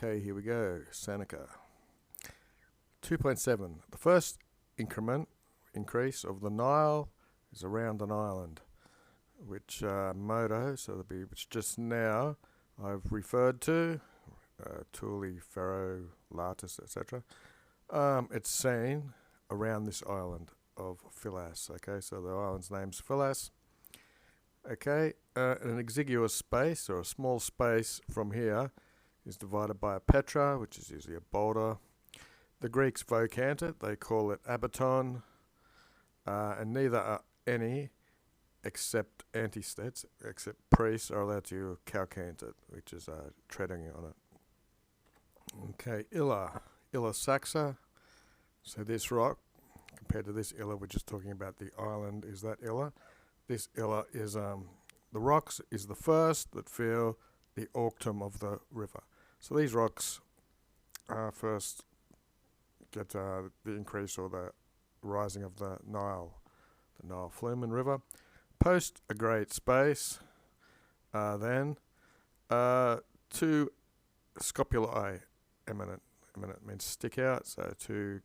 Okay, here we go. Seneca. 2.7. The first increase of the Nile is around an island, which Modo, so that'll be which just now I've referred to, Tuli, Pharaoh, Latus, etc. It's seen around this island of Philas. Okay, so the island's name's Philas. Okay, an exiguous space or a small space from here is divided by a petra, which is usually a boulder. The Greeks vocant it, they call it abaton, and neither are any except antistates, except priests, are allowed to calcant it, which is treading on it. Okay, Illa Saxa. So this rock, compared to this Illa, we're just talking about the island, is that Illa. This Illa is, the rocks is the first that feel the auctum of the river. So these rocks first get the increase or the rising of the Nile Flumen River. Post a great space, then two scopulae eminent means stick out, so two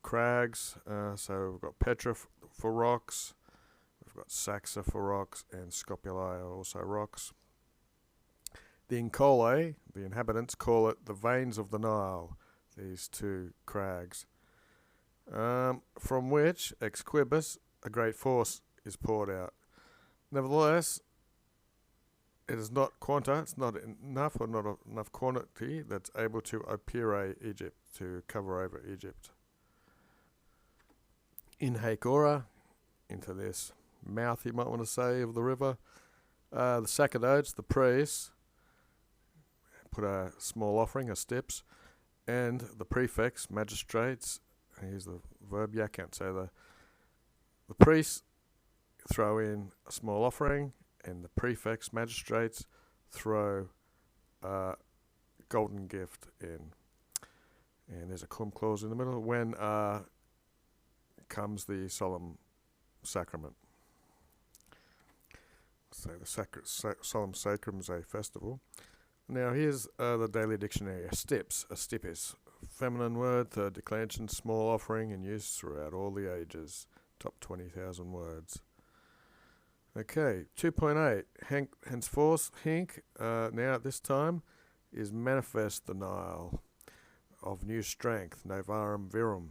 crags, so we've got Petra for rocks, we've got Saxa for rocks, and scopulae are also rocks. The Incolae, the inhabitants, call it the veins of the Nile, these two crags, from which, ex quibus, a great force is poured out. Nevertheless, it is not quanta, it's not enough or not enough quantity that's able to opere Egypt, to cover over Egypt. In Bk4a, into this mouth, you might want to say, of the river, the sacerdotes, the priests, put a small offering, a steps, and the prefects, magistrates, here's the verb yakant, so the priests throw in a small offering, and the prefects, magistrates, throw a golden gift in. And there's a cum clause in the middle, when comes the solemn sacrament. So the solemn sacrum is a festival. Now here's the daily dictionary. A stipis, feminine word, third declension, small offering in use throughout all the ages. Top 20,000 words. Okay, 2.8. Henceforth, Hink, now at this time, is manifest the Nile of new strength, novarum virum.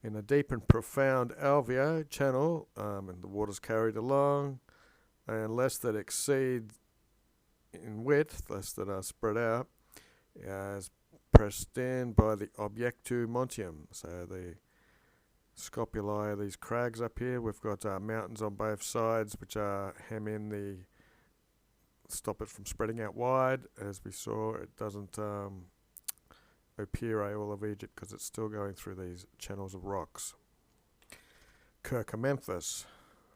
In a deep and profound alveo channel, and the water's carried along, and less that exceed in width, less that are spread out, as pressed in by the objectu montium. So the scopulae, these crags up here, we've got mountains on both sides which are hem in stop it from spreading out wide. As we saw, it doesn't opere all of Egypt because it's still going through these channels of rocks. Kirka Memphis.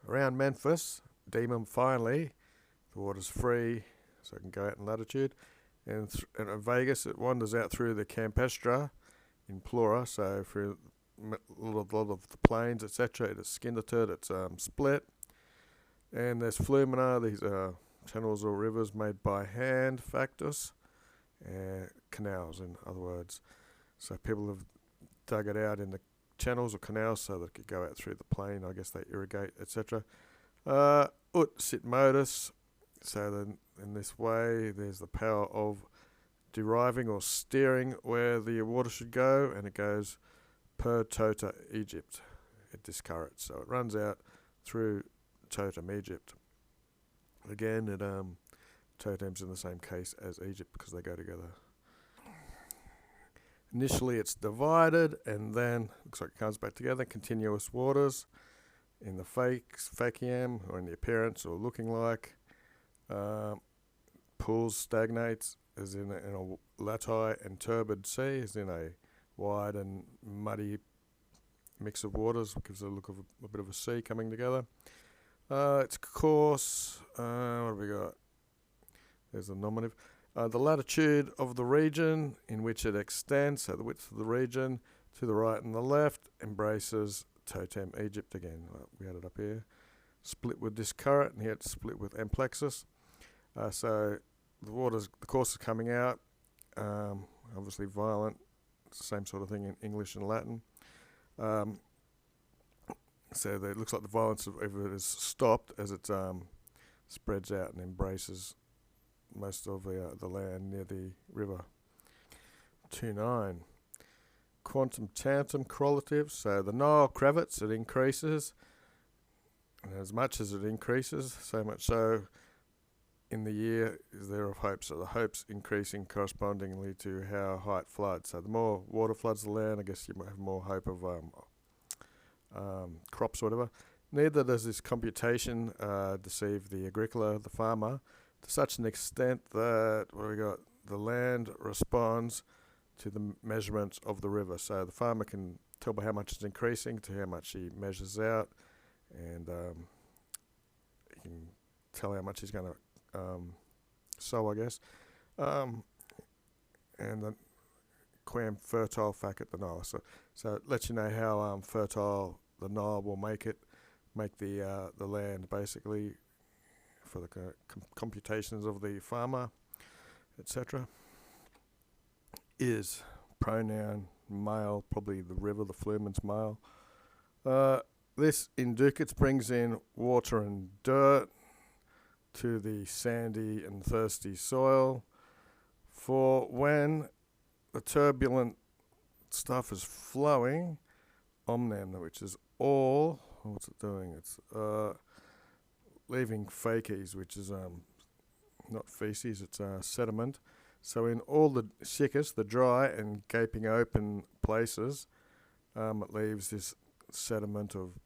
Around Memphis, Demum finally, the water's free, so it can go out in latitude. And at Vegas, it wanders out through the Campestra in Plura, so through a lot of the plains, etc. It is skindered, it's split. And there's flumina, these are channels or rivers made by hand, factus, canals, in other words. So people have dug it out in the channels or canals so that it could go out through the plain. I guess they irrigate, etc. Ut sit modus. So then, in this way, there's the power of deriving or steering where the water should go, and it goes per tota Egypt. It discurrets, so it runs out through totem Egypt. Again, totem's in the same case as Egypt because they go together. Initially, it's divided, and then looks like it comes back together. Continuous waters in the facium, or in the appearance, or looking like. Pools stagnates as in a lati and turbid sea, as in a wide and muddy mix of waters, gives a look of a bit of a sea coming together. It's coarse. What have we got? There's the nominative. The latitude of the region in which it extends, so the width of the region to the right and the left, embraces totem Egypt again. We had it up here. Split with this current, and here it's split with amplexus. So the course is coming out obviously violent, same sort of thing in English and Latin. So it looks like the violence of it is stopped as it spreads out and embraces most of the land near the river. 2.9. Quantum tantum correlative. So the Nile cravats, it increases, and as much as it increases, so much so in the year is there of hope. So the hope's increasing correspondingly to how high it floods. So the more water floods the land, I guess you might have more hope of crops or whatever. Neither does this computation deceive the agricola, the farmer, to such an extent that the land responds to the measurements of the river. So the farmer can tell by how much it's increasing to how much he measures out, and he can tell how much he's going to sow, I guess. And the quam fertile facet the Nile. So it lets you know how fertile the Nile will make the land, basically, for the computations of the farmer, etc. Is pronoun male, probably the river, the flume's male. This inducus brings in water and dirt to the sandy and thirsty soil, for when the turbulent stuff is flowing, omnem, which is all, what's it doing? It's leaving facies, which is not feces, it's sediment. So in all the sickest, the dry and gaping open places, it leaves this sediment of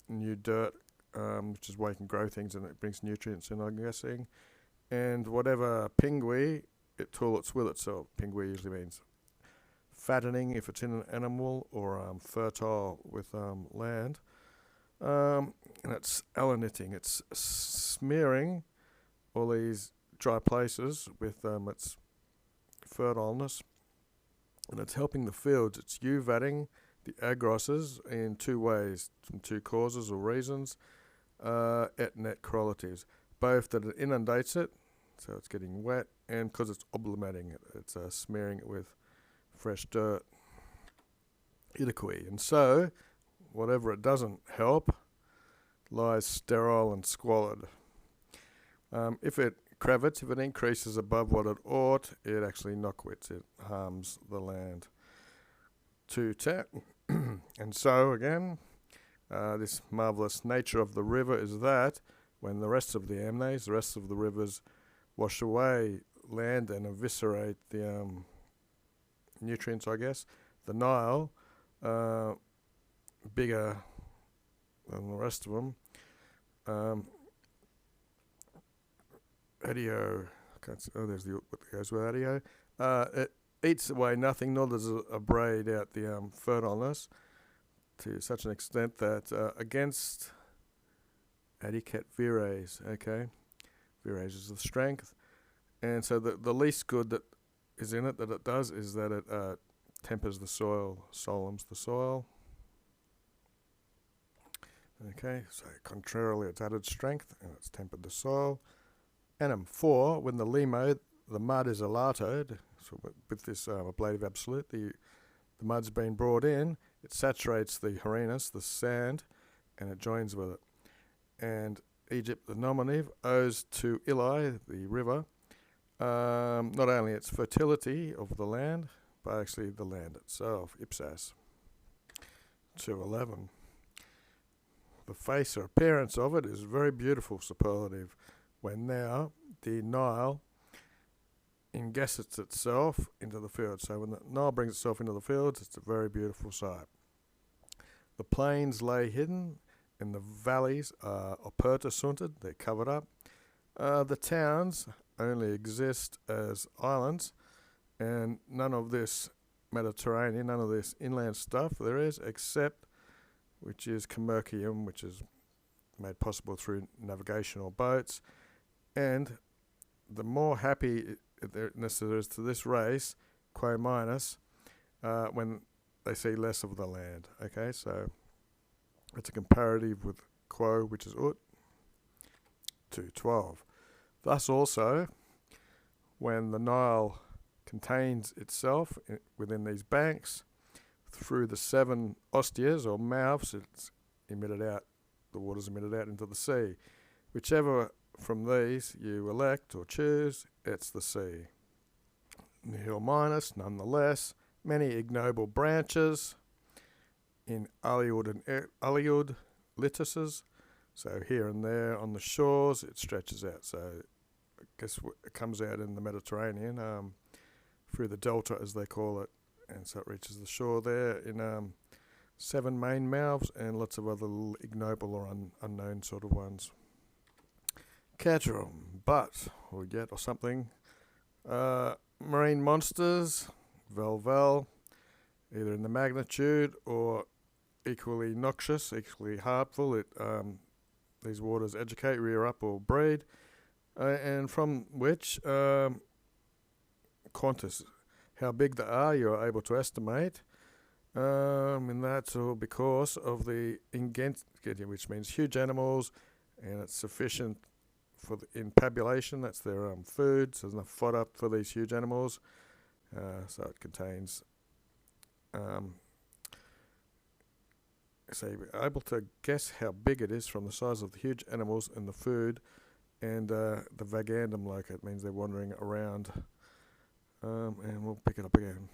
new dirt, which is where you can grow things, and it brings nutrients in, I'm guessing. And whatever pingui, it toilets with itself. Pingui usually means fattening if it's in an animal, or fertile with land. And it's alaniting. It's smearing all these dry places with its fertileness, and it's helping the fields. It's uvatting the agrosses in two ways, from two causes or reasons, et net correlatives. Both that it inundates it, so it's getting wet, and because it's oblimating it, it's smearing it with fresh dirt. Idiqui. And so, whatever it doesn't help lies sterile and squalid. If it increases above what it ought, it actually nockwits, it harms the land. 2.10. And so, again, this marvellous nature of the river is that when the rest of the amnes, the rest of the rivers, wash away land and eviscerate the nutrients, I guess, the Nile, bigger than the rest of them, there's what goes with adio. It eats away nothing, nor does it abrade out the fertileness to such an extent that against adicat vires, vires is the strength, and so the least good that is in it that it does is that it tempers the soil, solemns the soil. Okay, so contrarily it's added strength and it's tempered the soil. Anim 4, when the limo, the mud is alatoed, so with this ablative absolute, the mud's been brought in, it saturates the harinus, the sand, and it joins with it. And Egypt, the nominative, owes to Ili, the river, not only its fertility of the land, but actually the land itself, ipsas. 2.11. The face or appearance of it is very beautiful superlative, when now the Nile ingesits itself into the field. So when the Nile brings itself into the fields, it's a very beautiful sight. The plains lay hidden, and the valleys are opertasunted, they're covered up. The towns only exist as islands, and none of this Mediterranean, none of this inland stuff there is, except which is commercium, which is made possible through navigational boats. And the more happiness there is to this race, quo minus, when they see less of the land. Okay, so it's a comparative with quo, which is ut. 2.12. Thus also, when the Nile contains itself within these banks. Through the 7 ostias or mouths, it's emitted out. The water's emitted out into the sea. Whichever from these you elect or choose, it's the sea. Nihil minus, nonetheless, many ignoble branches in aliud and aliud littuses. So here and there on the shores, it stretches out. So I guess it comes out in the Mediterranean through the delta, as they call it, and so it reaches the shore there in 7 main mouths and lots of other ignoble or unknown sort of ones. Caterum, but, or yet, or something. Marine monsters, vel, either in the magnitude or equally noxious, equally harmful. These waters educate, rear up, or breed, and from which quantus, how big they are, you are able to estimate. And that's all because of the ingentia, which means huge animals, and it's sufficient for in pabulation. That's their food. So there's enough fodder for these huge animals. So it contains. So you're able to guess how big it is from the size of the huge animals and the food, and the vagandum locate means they're wandering around. And we'll pick it up again.